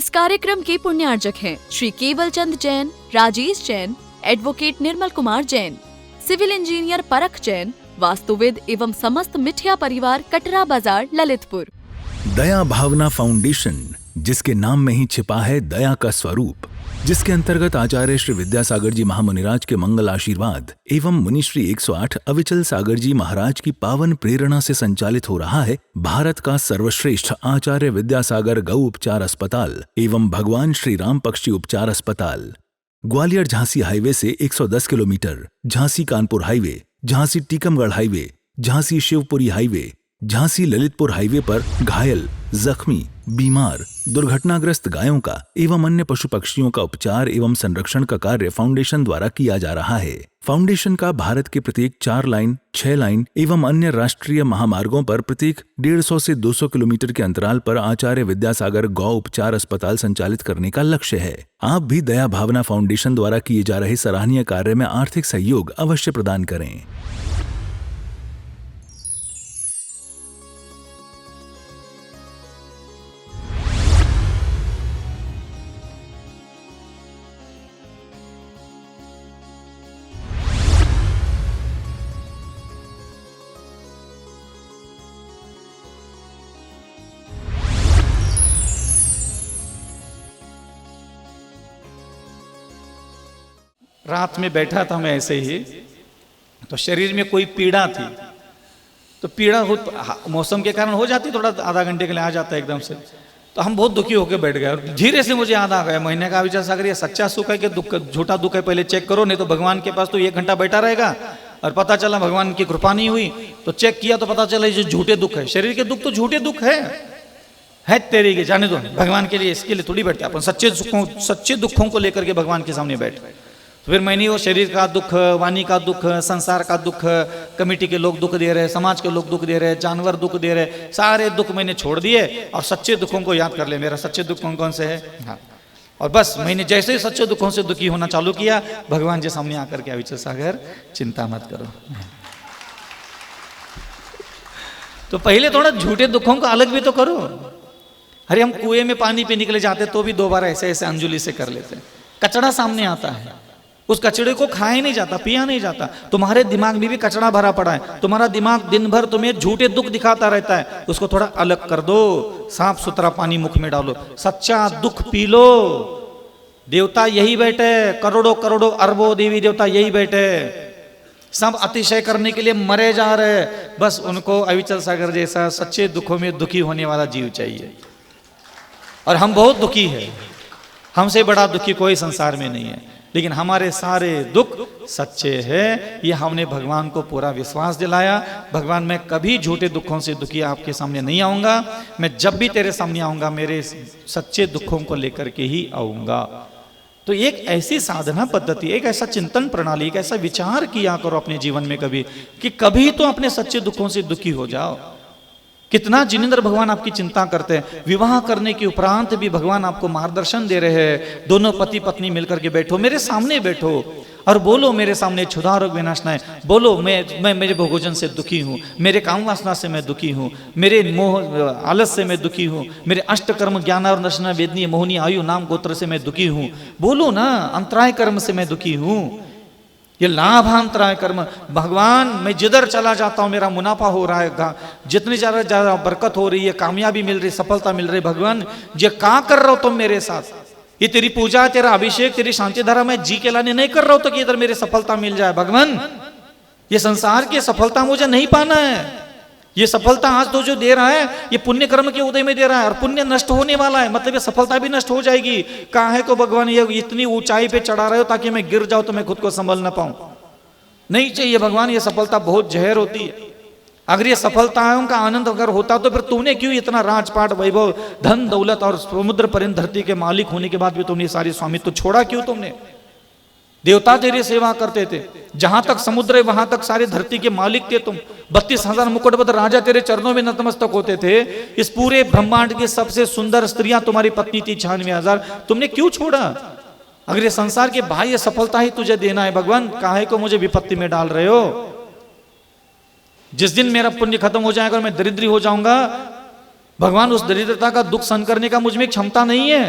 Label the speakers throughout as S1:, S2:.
S1: इस कार्यक्रम के पुण्यार्जक हैं श्री केवल Chand Jain, Rajesh Jain, advocate Nirmal Kumar Jain, civil engineer परख जैन, वास्तुविद एवं समस्त मिठिया परिवार, कटरा बाजार, ललितपुर।
S2: दया भावना फाउंडेशन, जिसके नाम में ही छिपा है दया का स्वरूप, जिसके अंतर्गत आचार्य श्री विद्यासागर जी महामुनिराज के मंगल आशीर्वाद एवं मुनिश्री 108 अविचल सागर जी महाराज की पावन प्रेरणा से संचालित हो रहा है भारत का सर्वश्रेष्ठ आचार्य विद्यासागर गौ उपचार अस्पताल एवं भगवान श्री राम पक्षी उपचार अस्पताल। ग्वालियर झांसी हाईवे से 110 kilometre, Jhansi Kanpur highway, Jhansi Tikamgarh highway, Jhansi Shivpuri highway, Jhansi Lalitpur highway पर घायल, जख्मी, बीमार, दुर्घटनाग्रस्त गायों का एवं अन्य पशु पक्षियों का उपचार एवं संरक्षण का कार्य फाउंडेशन द्वारा किया जा रहा है। फाउंडेशन का भारत के प्रत्येक 4 लाइन, 6 लाइन एवं अन्य राष्ट्रीय महामार्गों पर प्रत्येक 150 से 200 किलोमीटर के अंतराल पर आचार्य विद्यासागर गौ उपचार अस्पताल संचालित करने का लक्ष्य है। आप भी दया भावना फाउंडेशन द्वारा किए जा रहे सराहनीय कार्य में आर्थिक सहयोग अवश्य प्रदान करें।
S3: रात में बैठा था मैं ऐसे ही, तो शरीर में कोई पीड़ा थी, तो पीड़ा मौसम के कारण हो जाती, थोड़ा आधा घंटे के लिए आ जाता है एकदम से। तो हम बहुत दुखी होकर बैठ गए और धीरे से मुझे याद आ गया, महीने का विचार सागर ये सच्चा सुख है कि दुख, झूठा दुख है, पहले चेक करो, नहीं तो भगवान के पास तो 1 घंटा बैठा रहेगा। और पता चला भगवान की कृपा नहीं हुई, तो चेक किया तो पता चला ये झूठे दुख है। शरीर के दुख तो झूठे दुख है तेरे के, जाने दो, भगवान के लिए, इसके लिए थोड़ी बैठते अपन। सच्चे दुखों को लेकर के भगवान के सामने बैठे। फिर मैंने वो शरीर का दुख, वाणी का दुख, संसार का दुख, कमेटी के लोग दुख दे रहे, समाज के लोग दुख दे रहे, जानवर दुख दे रहे, सारे दुख मैंने छोड़ दिए और सच्चे दुखों को याद कर ले। मेरा सच्चे दुख कौन कौन से है, हाँ। और बस मैंने जैसे ही सच्चे दुखों से दुखी होना चालू किया, भगवान जी सामने आकर के अविचल सागर चिंता मत करो। तो पहले थोड़ा झूठे दुखों को अलग भी तो करो। अरे हम कुएं में पानी पे निकले जाते तो भी 2 बार ऐसे ऐसे अंजुली से कर लेते। कचड़ा सामने आता है, उस कचड़े को खाया नहीं जाता, पिया नहीं जाता। तुम्हारे दिमाग में भी कचड़ा भरा पड़ा है, तुम्हारा दिमाग दिन भर तुम्हें झूठे दुख दिखाता रहता है, उसको थोड़ा अलग कर दो, साफ सुथरा पानी मुख में डालो, सच्चा दुख पी लो। देवता यही बैठे, करोड़ों करोड़ों अरबों देवी देवता यही बैठे, सब अतिशय करने के लिए मरे जा रहे। बस उनको अविचल सागर जैसा सच्चे दुखों में दुखी होने वाला जीव चाहिए। और हम बहुत दुखी है, हमसे बड़ा दुखी कोई संसार में नहीं है, लेकिन हमारे सारे दुख सच्चे हैं। ये हमने भगवान को पूरा विश्वास दिलाया, भगवान मैं कभी झूठे दुखों से दुखी आपके सामने नहीं आऊंगा, मैं जब भी तेरे सामने आऊंगा मेरे सच्चे दुखों को लेकर के ही आऊंगा। तो एक ऐसी साधना पद्धति, एक ऐसा चिंतन प्रणाली, एक ऐसा विचार किया करो अपने जीवन में कभी, कि कभी तो अपने सच्चे दुखों से दुखी हो जाओ। कितना जिनेंद्र भगवान आपकी चिंता करते हैं। विवाह करने के उपरांत भी भगवान आपको मार्गदर्शन दे रहे हैं। दोनों पति पत्नी मिलकर के बैठो, मेरे सामने बैठो और बोलो मेरे सामने क्षुधा रोग विनाशनाय, बोलो मैं मेरे भोजन से दुखी हूँ, मेरे काम वासना से मैं दुखी हूँ, मेरे मोह आलस से मैं दुखी हूँ, मेरे अष्टकर्म ज्ञान और नशना वेदनीय मोहनी आयु नाम गोत्र से मैं दुखी हूँ। बोलो ना, अंतराय कर्म से मैं दुखी हूँ, ये लाभांतराय कर्म। भगवान मैं जिधर चला जाता हूं मेरा मुनाफा हो रहा है, जितनी ज्यादा बरकत हो रही है, कामयाबी मिल रही, सफलता मिल रही, भगवान ये क्या कर रहा हो तुम मेरे साथ? ये तेरी पूजा, तेरा अभिषेक, तेरी शांति धारा मैं जी के लाने नहीं कर रहा हूं तो कि इधर मेरी सफलता मिल जाए। भगवान ये संसार की सफलता मुझे नहीं पाना है, ये सफलता आज तो जो दे रहा है ये पुण्य कर्म के उदय में दे रहा है, और पुण्य नष्ट होने वाला है, मतलब ये सफलता भी नष्ट हो जाएगी। कहा है को भगवान ये इतनी ऊंचाई पे चढ़ा रहे हो ताकि मैं गिर जाऊं तो मैं खुद को संभल ना पाऊं? नहीं चाहिए भगवान, ये सफलता बहुत जहर होती है। अगर ये सफलताओं का आनंद अगर होता तो फिर तूने क्यों इतना राजपाट, वैभव, धन दौलत और समुद्र पर्यंत धरती के मालिक होने के बाद भी तुमने सारी स्वामित्व छोड़ा क्यों? तुमने देवता तेरी सेवा करते थे, जहां तक समुद्र है वहां तक सारे धरती के मालिक थे तुम। 32,000 मुकुटबद्ध राजा तेरे चरणों में नतमस्तक होते थे। इस पूरे ब्रह्मांड की सबसे सुंदर स्त्रियां तुम्हारी पत्नी थी 96,000, तुमने क्यों छोड़ा? अगर ये संसार के बाह्य सफलता ही तुझे देना है भगवान, काहे को मुझे विपत्ति में डाल रहे हो? जिस दिन मेरा पुण्य खत्म हो जाएगा और मैं दरिद्री हो जाऊंगा, भगवान उस दरिद्रता का दुख सहन करने का मुझ में क्षमता नहीं है।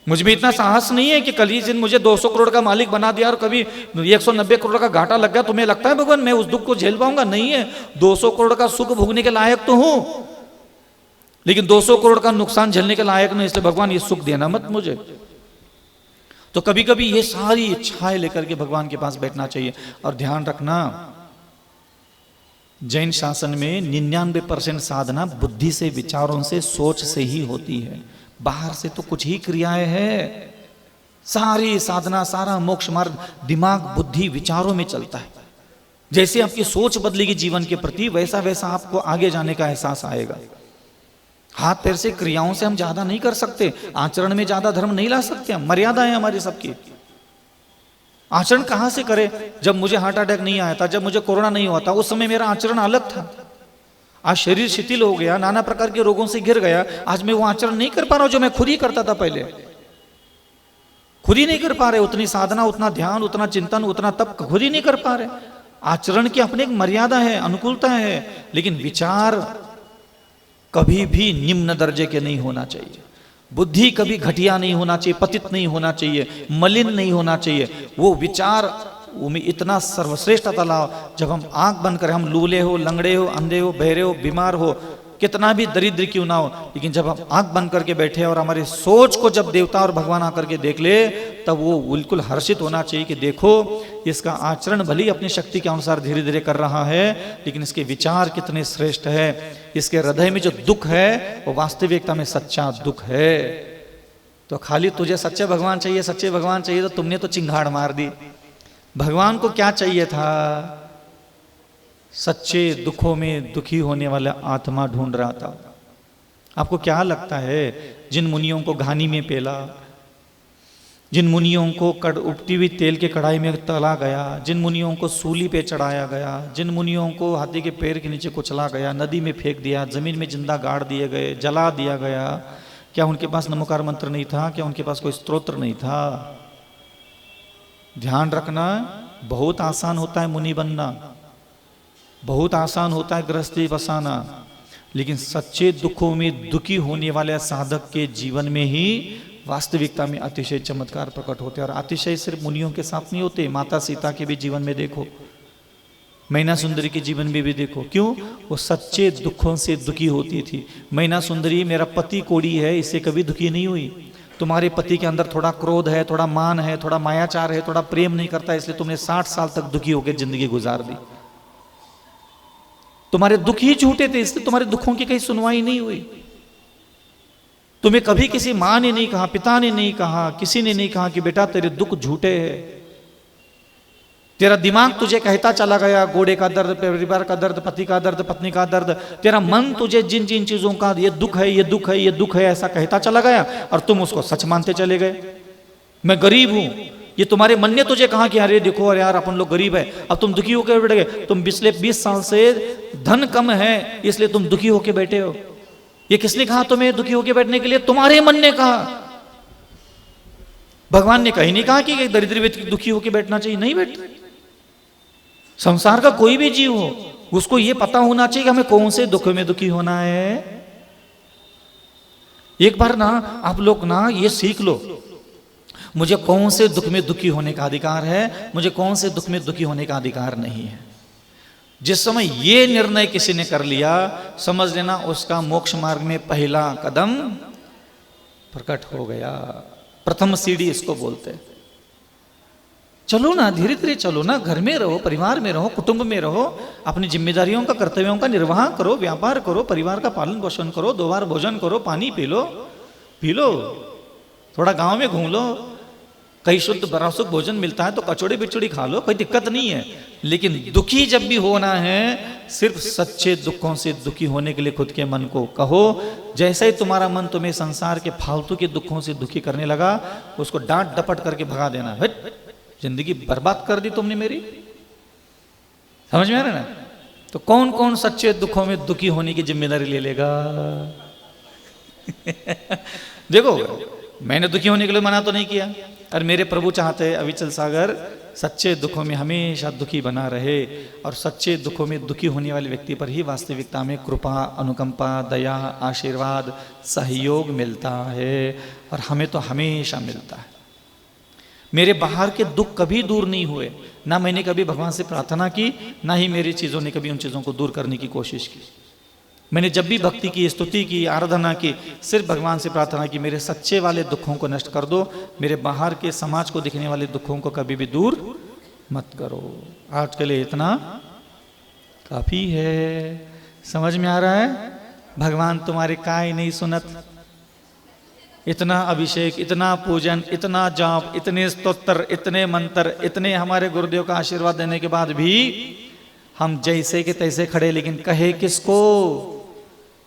S3: मुझ में इतना साहस नहीं है कि कल ही दिन मुझे 200 करोड़ का मालिक बना दिया और कभी 190 करोड़ का घाटा लग गया, तुम्हें लगता है भगवान मैं उस दुख को झेल पाऊंगा? नहीं है। 200 करोड़ का सुख भोगने के लायक तो हूं, लेकिन 200 करोड़ का नुकसान झेलने के लायक नहीं, इसलिए भगवान ये सुख देना मत मुझे। तो कभी कभी ये सारी इच्छाएं लेकर के भगवान के पास बैठना चाहिए। और ध्यान रखना, जैन शासन में 99% साधना बुद्धि से, विचारों से, सोच से ही होती है। बाहर से तो कुछ ही क्रियाएं हैं। सारी साधना, सारा मोक्ष मार्ग दिमाग, बुद्धि, विचारों में चलता है। जैसे आपकी सोच बदलेगी जीवन के प्रति, वैसा वैसा आपको आगे जाने का एहसास आएगा। हाथ पैर से, क्रियाओं से हम ज्यादा नहीं कर सकते, आचरण में ज्यादा धर्म नहीं ला सकते हम। मर्यादा है हमारी सबकी। आचरण कहां से करें? जब मुझे हार्ट अटैक नहीं आया था, जब मुझे कोरोना नहीं हुआ था, उस समय मेरा आचरण अलग था। आज शरीर शिथिल हो गया, नाना प्रकार के रोगों से घिर गया, आज मैं वो आचरण नहीं कर पा रहा हूं जो मैं खुद ही करता था पहले। खुद ही नहीं कर पा रहे, उतनी साधना, उतना ध्यान, उतना चिंतन, उतना तप खुद ही नहीं कर पा रहे। आचरण की अपनी एक मर्यादा है, अनुकूलता है, लेकिन विचार कभी भी निम्न दर्जे के नहीं होना चाहिए। बुद्धि कभी घटिया नहीं होना चाहिए, पतित नहीं होना चाहिए, मलिन नहीं होना चाहिए। वो विचार में इतना सर्वश्रेष्ठता लाओ, जब हम आंख बंद करें, हम लूले हो, लंगड़े हो, अंधे हो, बहरे हो, बीमार हो, कितना भी दरिद्र क्यों ना हो, लेकिन जब हम आंख बंद करके बैठे और हमारी सोच को जब देवता और भगवान आकर के देख ले, तब वो बिल्कुल हर्षित होना चाहिए कि देखो इसका आचरण भले ही अपनी शक्ति के अनुसार धीरे धीरे कर रहा है, लेकिन इसके विचार कितने श्रेष्ठ है। इसके हृदय में जो दुख है वो वास्तविकता में सच्चा दुख है। तो खाली तुझे सच्चे भगवान चाहिए, सच्चे भगवान चाहिए, तो तुमने तो चिंगाड़ मार दी। भगवान को क्या चाहिए था? सच्चे दुखों में दुखी होने वाला आत्मा ढूंढ रहा था। आपको क्या लगता है, जिन मुनियों को घानी में पेला, जिन मुनियों को उबटी हुई तेल के कढ़ाई में तला गया, जिन मुनियों को सूली पे चढ़ाया गया, जिन मुनियों को हाथी के पैर के नीचे कुचला गया, नदी में फेंक दिया, जमीन में जिंदा गाड़ दिए गए, जला दिया गया, क्या उनके पास नमोकार मंत्र नहीं था? क्या उनके पास कोई स्तोत्र नहीं था? ध्यान रखना, बहुत आसान होता है मुनि बनना, बहुत आसान होता है गृहस्थी बसाना, लेकिन सच्चे दुखों में दुखी होने वाले साधक के जीवन में ही वास्तविकता में अतिशय चमत्कार प्रकट होते हैं। और अतिशय सिर्फ मुनियों के साथ नहीं होते, माता सीता के भी जीवन में देखो, मैना सुंदरी के जीवन में भी देखो। क्यों? वो सच्चे दुखों से दुखी होती थी। मैना सुंदरी, मेरा पति कोड़ी है, इससे कभी दुखी नहीं हुई। तुम्हारे पति के अंदर थोड़ा क्रोध है, थोड़ा मान है, थोड़ा मायाचार है, थोड़ा प्रेम नहीं करता, इसलिए तुमने 60 साल तक दुखी होकर जिंदगी गुजार दी। तुम्हारे दुख ही झूठे थे, इसलिए तुम्हारे दुखों की कहीं सुनवाई नहीं हुई। तुम्हें कभी किसी माँ ने नहीं कहा, पिता ने नहीं कहा, किसी ने नहीं कहा कि बेटा तेरे दुख झूठे हैं। तेरा दिमाग तुझे कहता चला गया, घोड़े का दर्द, परिवार का दर्द, पति का दर्द, पत्नी का दर्द, तेरा मन तुझे जिन जिन चीजों का ये दुख है, ये दुख है, ये दुख है, ऐसा कहता चला गया, और तुम उसको सच मानते चले गए। मैं गरीब हूं, ये तुम्हारे मन ने तुझे कहा कि अरे देखो, अरे यार अपन लोग गरीब है, अब तुम दुखी होकर बैठ गए। तुम पिछले 20 साल से धन कम है, इसलिए तुम दुखी होकर बैठे हो। ये किसने कहा तुम्हें दुखी होकर बैठने के लिए? तुम्हारे मन ने कहा। भगवान ने कहीं नहीं कहा कि दरिद्र व्यक्ति दुखी होकर बैठना चाहिए, नहीं बैठता। संसार का कोई भी जीव हो, उसको ये पता होना चाहिए कि हमें कौन से दुख में दुखी होना है। एक बार ना आप लोग ना ये सीख लो, मुझे कौन से दुख में दुखी होने का अधिकार है, मुझे कौन से दुख में दुखी होने का अधिकार नहीं है। जिस समय ये निर्णय किसी ने कर लिया, समझ लेना उसका मोक्ष मार्ग में पहला कदम प्रकट हो गया। प्रथम सीढ़ी इसको बोलते हैं। चलो ना, धीरे धीरे चलो ना, घर में रहो, परिवार में रहो, कुटुंब में रहो, अपनी जिम्मेदारियों का, कर्तव्यों का निर्वाह करो, व्यापार करो, परिवार का पालन पोषण करो, 2 बार भोजन करो, पानी पी लो, थोड़ा गांव में घूम लो, कहीं शुद्ध बरासुक भोजन मिलता है तो कचौड़ी बिचौड़ी खा लो, कोई दिक्कत नहीं है। लेकिन दुखी जब भी होना है, सिर्फ सच्चे दुखों से दुखी होने के लिए खुद के मन को कहो। जैसे ही तुम्हारा मन तुम्हें संसार के फालतू के दुखों से दुखी करने लगा, उसको डांट डपट करके भगा देना। जिंदगी बर्बाद कर दी तुमने मेरी, समझ में आ रहा है ना? तो कौन कौन सच्चे दुखों में दुखी होने की जिम्मेदारी ले लेगा? देखो, मैंने दुखी होने के लिए मना तो नहीं किया, और मेरे प्रभु चाहते हैं अविचल सागर सच्चे दुखों में हमेशा दुखी बना रहे, और सच्चे दुखों में दुखी होने वाले व्यक्ति पर ही वास्तविकता में कृपा, अनुकंपा, दया, आशीर्वाद, सहयोग मिलता है, और हमें तो हमेशा मिलता है। मेरे बाहर के दुख कभी दूर नहीं हुए, ना मैंने कभी भगवान से प्रार्थना की, ना ही मेरी चीज़ों ने कभी उन चीज़ों को दूर करने की कोशिश की। मैंने जब भी भक्ति की, स्तुति की, आराधना की, सिर्फ भगवान से प्रार्थना की, मेरे सच्चे वाले दुखों को नष्ट कर दो, मेरे बाहर के समाज को दिखने वाले दुखों को कभी भी दूर मत करो। आज के लिए इतना काफी है। समझ में आ रहा है? भगवान तुम्हारे काय नहीं सुनत। इतना अभिषेक, इतना पूजन, इतना जाप, इतने स्तोत्र, इतने मंत्र, इतने हमारे गुरुदेव का आशीर्वाद देने के बाद भी हम जैसे के तैसे खड़े, लेकिन कहे किसको?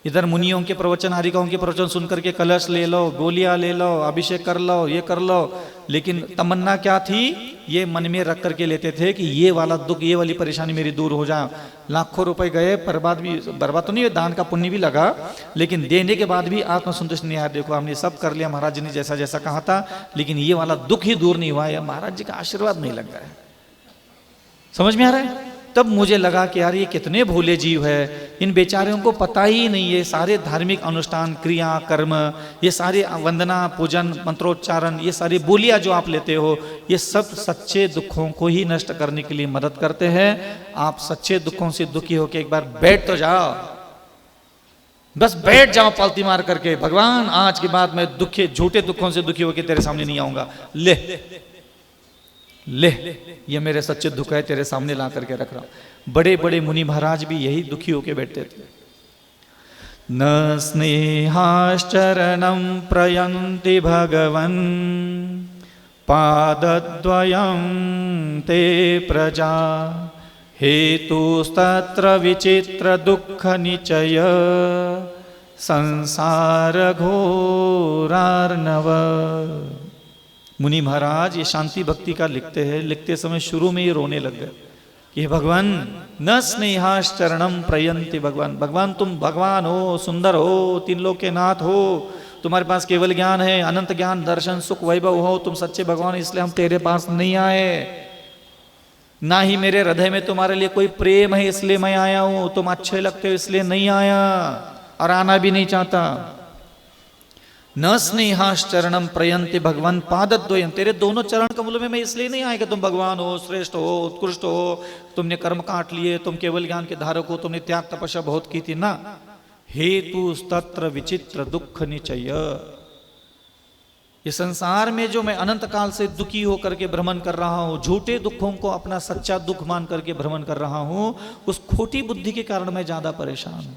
S3: इधर मुनियों के प्रवचन, हरिकाओं के प्रवचन सुन करके कलश ले लो, गोलियां ले लो, अभिषेक कर लो, ये कर लो, लेकिन तमन्ना क्या थी? ये मन में रख करके लेते थे कि ये वाला दुख, ये वाली परेशानी मेरी दूर हो जाए। लाखों रुपए गए, बर्बाद तो नहीं, दान का पुण्य भी लगा, लेकिन देने के बाद भी आत्मसंतुष्ट नहीं आया। देखो हमने सब कर लिया, महाराज जी ने जैसा जैसा कहा था, लेकिन ये वाला दुख ही दूर नहीं हुआ, या महाराज जी का आशीर्वाद नहीं लग रहा है। समझ में आ रहा है? तब मुझे लगा कि यार ये कितने भोले जीव है, इन बेचारों को पता ही नहीं, ये सारे धार्मिक अनुष्ठान, क्रिया, कर्म, ये सारे वंदना, पूजन, मंत्रोच्चारण, ये सारी बोलियां जो आप लेते हो, ये सब सच्चे दुखों को ही नष्ट करने के लिए मदद करते हैं। आप सच्चे दुखों से दुखी होकर एक बार बैठ तो जाओ, बस बैठ जाओ पालती मार करके, भगवान आज के बाद मैं दुखे, झूठे दुखों से दुखी होकर तेरे सामने नहीं आऊंगा। ले ये मेरे सच्चे दुख है, तेरे सामने ला करके रख रहा हूं। बड़े बड़े मुनि महाराज भी यही दुखी होके बैठते थे। न स्नेहाश्चरणं प्रयन्ति भगवन् पादद्वयं ते प्रजा हेतुस्तत्र विचित्र दुःख निचय संसार घोरार्णव। मुनि महाराज ये शांति भक्ति का लिखते हैं, लिखते समय शुरू में ही रोने लग गए कि भगवान न स्नेहाश्चरणम प्रयंति। भगवान तुम भगवान हो, सुंदर हो, तीन लोक के नाथ हो, तुम्हारे पास केवल ज्ञान है, अनंत ज्ञान, दर्शन, सुख, वैभव हो, तुम सच्चे भगवान, इसलिए हम तेरे पास नहीं आए। ना ही मेरे हृदय में तुम्हारे लिए कोई प्रेम है इसलिए मैं आया हूं, तुम अच्छे लगते हो इसलिए नहीं आया, और आना भी नहीं चाहता। न स्नेहाश्चरणम प्रयंति भगवान पादद्वयम, तेरे दोनों चरण कमलों में मैं इसलिए नहीं आया कि तुम भगवान हो, श्रेष्ठ हो, उत्कृष्ट हो, तुमने कर्म काट लिए, तुम केवल ज्ञान के धारक हो, तुमने त्याग तपस्या बहुत की थी ना। हेतु तत्र विचित्र दुख निचय, ये संसार में जो मैं अनंत काल से दुखी होकर के भ्रमण कर रहा हूं, झूठे दुखों को अपना सच्चा दुख मान करके भ्रमण कर रहा हूं, उस खोटी बुद्धि के कारण मैं ज्यादा परेशान हूं।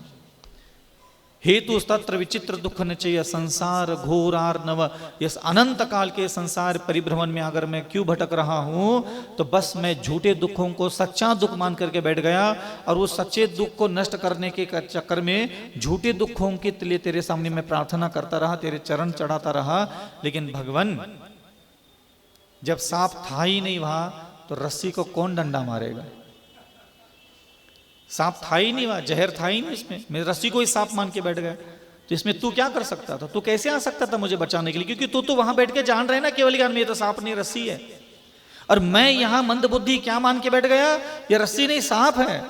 S3: हेतु तत्र विचित्र दुख न चाहिए संसार घोरार्णव, इस अनंत काल के संसार परिभ्रमण में अगर मैं क्यों भटक रहा हूं, तो बस मैं झूठे दुखों को सच्चा दुख मान करके बैठ गया, और उस सच्चे दुख को नष्ट करने के चक्कर में झूठे दुखों के लिए तेरे सामने मैं प्रार्थना करता रहा, तेरे चरण चढ़ाता रहा। लेकिन भगवान जब सांप था ही नहीं वहां, तो रस्सी को कौन डंडा मारेगा? सांप था ही नहीं वहां, जहर था ही नहीं इसमें, मैं रस्सी को ही सांप मान के बैठ गया, तो इसमें तू क्या कर सकता था? तू कैसे आ सकता था मुझे बचाने के लिए? क्योंकि तू तो वहां बैठ के जान रहे ना केवल ज्ञान में, ये तो सांप नहीं रस्सी है। और मैं यहां मंद बुद्धि क्या मान के बैठ गया? ये रस्सी नहीं सांप है,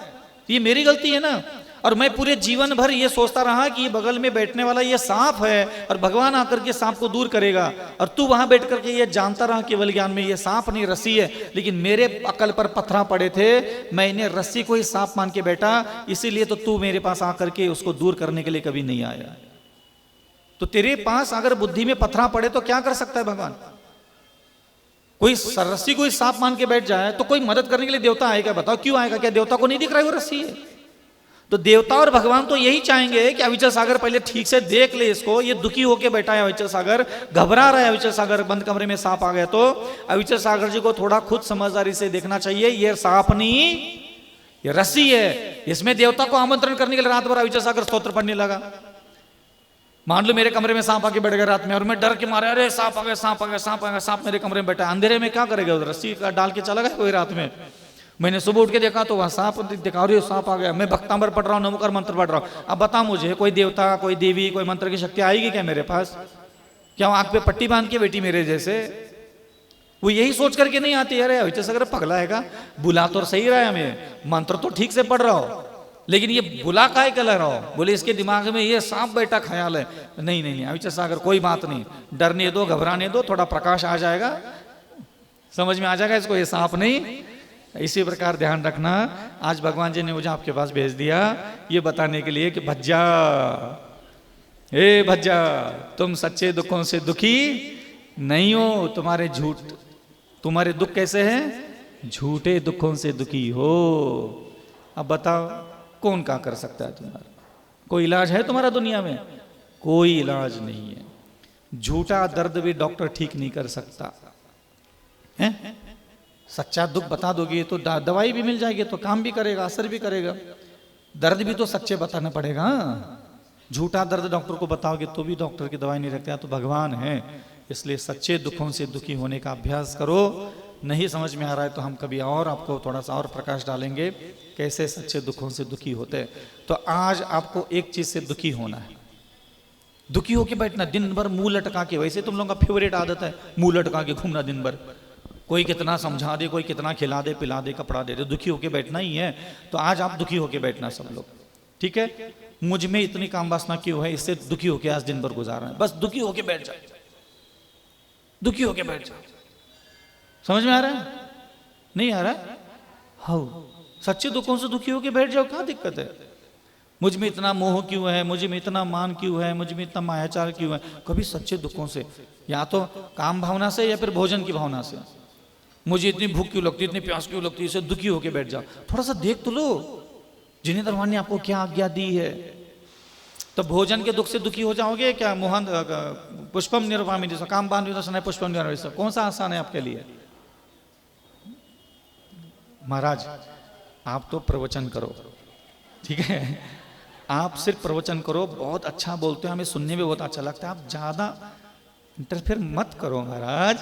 S3: ये मेरी गलती है ना। और मैं पूरे जीवन भर ये सोचता रहा कि ये बगल में बैठने वाला ये सांप है, और भगवान आकर के सांप को दूर करेगा, और तू वहां बैठ करके ये जानता रहा केवल ज्ञान में ये सांप नहीं रस्सी है। लेकिन मेरे अकल पर पत्थर पड़े थे, मैंने रस्सी को ही सांप मान के बैठा, इसीलिए तो तू मेरे पास आकर के उसको दूर करने के लिए कभी नहीं आया। तो तेरे पास अगर बुद्धि में पत्थर पड़े तो क्या कर सकता है भगवान? कोई रस्सी को ही सांप मान के बैठ जाए तो कोई मदद करने के लिए देवता आएगा? बताओ क्यों आएगा? क्या देवता को नहीं दिख रहा है वो रस्सी है? तो देवता और भगवान तो यही चाहेंगे कि अविचल सागर पहले ठीक से देख ले इसको, ये दुखी होके बैठा है अविचल सागर, घबरा रहा है अविचल सागर, बंद कमरे में सांप आ गया। तो अविचल सागर जी को थोड़ा खुद समझदारी से देखना चाहिए, ये सांप नहीं ये रस्सी है। इसमें देवता को आमंत्रण करने के लिए रात भर अविचल सागर स्तोत्र पढ़ने लगा। मान लो मेरे कमरे में सांप आके बैठ गया रात में, और मैं डर के मारे अरे सांप आ गया, सांप आ गया, सांप आ गया, सांप मेरे कमरे में बैठा। अंधेरे में क्या करेगा? रस्सी का डाल के चला गया कोई रात में। मैंने सुबह उठ के देखा तो वहां सांप दिखा रही हो, सांप आ गया। मैं भक्तांबर पढ़ रहा हूँ, नमोकार मंत्र पढ़ रहा हूँ। अब बता मुझे, कोई देवता, कोई देवी, कोई मंत्र की शक्ति आएगी क्या मेरे पास? क्या आंख पे पट्टी बांध के बैठी मेरे जैसे? वो यही सोच करके नहीं आती, अरे अविचल अगर पगला हैगा, बुला तो सही रहा है हमें, मंत्र तो ठीक से पढ़ रहा हो, लेकिन ये बुला काय कर रहा हो, बोले इसके दिमाग में ये सांप बैठा ख्याल है। नहीं नहीं नहीं अविचल सागर कोई बात नहीं, डरने दो, घबराने दो, थोड़ा प्रकाश आ जाएगा, समझ में आ जाएगा इसको, ये सांप नहीं। इसी प्रकार ध्यान रखना, आज भगवान जी ने मुझे आपके पास भेज दिया ये बताने के लिए कि भज्जा, ए भज्जा, तुम सच्चे दुखों से दुखी नहीं हो, तुम्हारे दुख कैसे हैं? झूठे दुखों से दुखी हो। अब बताओ कौन क्या कर सकता है तुम्हारा? कोई इलाज है तुम्हारा दुनिया में? कोई इलाज नहीं है। झूठा दर्द भी डॉक्टर ठीक नहीं कर सकता है। सच्चा दुख बता दोगे तो दवाई भी मिल जाएगी, तो काम भी करेगा, असर भी करेगा। दर्द भी तो सच्चे बताना पड़ेगा। झूठा दर्द डॉक्टर को बताओगे तो भी डॉक्टर की दवाई नहीं रखता, तो भगवान है। इसलिए सच्चे दुखों से दुखी होने का अभ्यास करो। नहीं समझ में आ रहा है तो हम कभी और आपको थोड़ा सा और प्रकाश डालेंगे कैसे सच्चे दुखों से दुखी होते हैं। तो आज आपको एक चीज से दुखी होना है, दुखी होके बैठना दिन भर मुंह लटका के। वैसे तुम लोगों का फेवरेट आदत है मुंह लटका के घूमना दिन भर, कोई कितना समझा दे, कोई कितना खिला दे, पिला दे, कपड़ा दे दे, दुखी होके बैठना ही है। तो आज आप दुखी होके बैठना सब लोग, ठीक है? मुझ में इतनी काम वासना क्यों है, इससे दुखी होके आज दिन भर गुजारना है। बस दुखी होके बैठ जाओ, दुखी होके बैठ जाओ। समझ में आ रहा है? नहीं आ रहा है? हाँ, सच्चे दुखों से दुखी होके बैठ जाओ, क्या दिक्कत है? मुझ में इतना मोह क्यों है, मुझ में इतना मान क्यों है, मुझ में इतना मायाचार क्यों है? कभी सच्चे दुखों से, या तो काम भावना से या फिर भोजन की भावना से। मुझे इतनी भूख क्यों लगती, इतनी प्यास क्यों लगती है, इससे दुखी होके बैठ जाओ। थोड़ा सा देख तो लो जिनेंद्र भगवान ने आपको क्या आज्ञा दी है। तो भोजन के दुख से दुखी हो जाओगे क्या? मोहन पुष्पम निर्वामी, काम बांध पुष्पम निर्वामी, कौन सा आसान है आपके लिए? महाराज आप तो प्रवचन करो, ठीक है? आप सिर्फ प्रवचन करो, बहुत अच्छा बोलते हो, हमें सुनने में बहुत अच्छा लगता है। आप ज्यादा इंटरफेयर मत करो महाराज,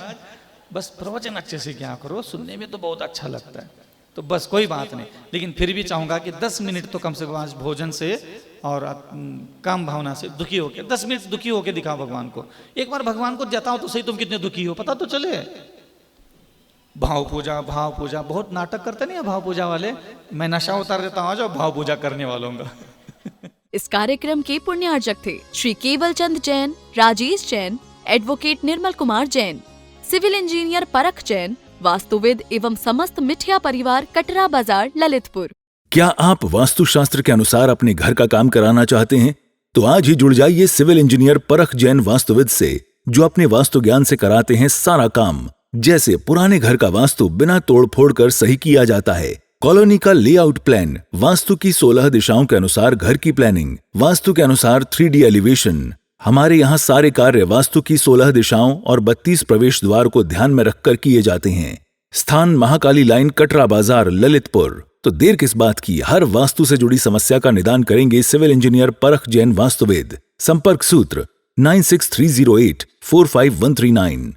S3: बस प्रवचन अच्छे से क्या करो, सुनने में तो बहुत अच्छा लगता है। तो बस कोई बात नहीं, लेकिन फिर भी चाहूंगा कि 10 मिनट तो कम से कम आज भोजन से और काम भावना से दुखी होके 10 मिनट दुखी होके दिखाओ भगवान को। एक बार भगवान को जताओ तो सही तुम कितने दुखी हो, पता तो चले। भाव पूजा, भाव पूजा, बहुत नाटक करते नहीं है भाव पूजा वाले। मैं नशा उतार देता हूँ, जो भाव पूजा करने वालों का।
S1: इस कार्यक्रम के पुण्यार्जक थे श्री केवल Chand Jain, Rajesh Jain, advocate Nirmal Kumar Jain, civil engineer परख जैन, वास्तुविद एवं समस्त मिठिया परिवार, कटरा बाजार, ललितपुर।
S2: क्या आप वास्तुशास्त्र के अनुसार अपने घर का काम कराना चाहते हैं? तो आज ही जुड़ जाइए सिविल इंजीनियर परख जैन वास्तुविद से, जो अपने वास्तु ज्ञान से कराते हैं सारा काम। जैसे पुराने घर का वास्तु बिना तोड़ फोड़ कर सही किया जाता है, कॉलोनी का लेआउट प्लान, वास्तु की 16 दिशाओं के अनुसार घर की प्लानिंग, वास्तु के अनुसार 3D एलिवेशन। हमारे यहाँ सारे कार्य वास्तु की 16 दिशाओं और 32 प्रवेश द्वार को ध्यान में रखकर किए जाते हैं। स्थान महाकाली लाइन, कटरा बाजार, ललितपुर। तो देर किस बात की, हर वास्तु से जुड़ी समस्या का निदान करेंगे सिविल इंजीनियर परख जैन वास्तुविद। संपर्क सूत्र 9630845139।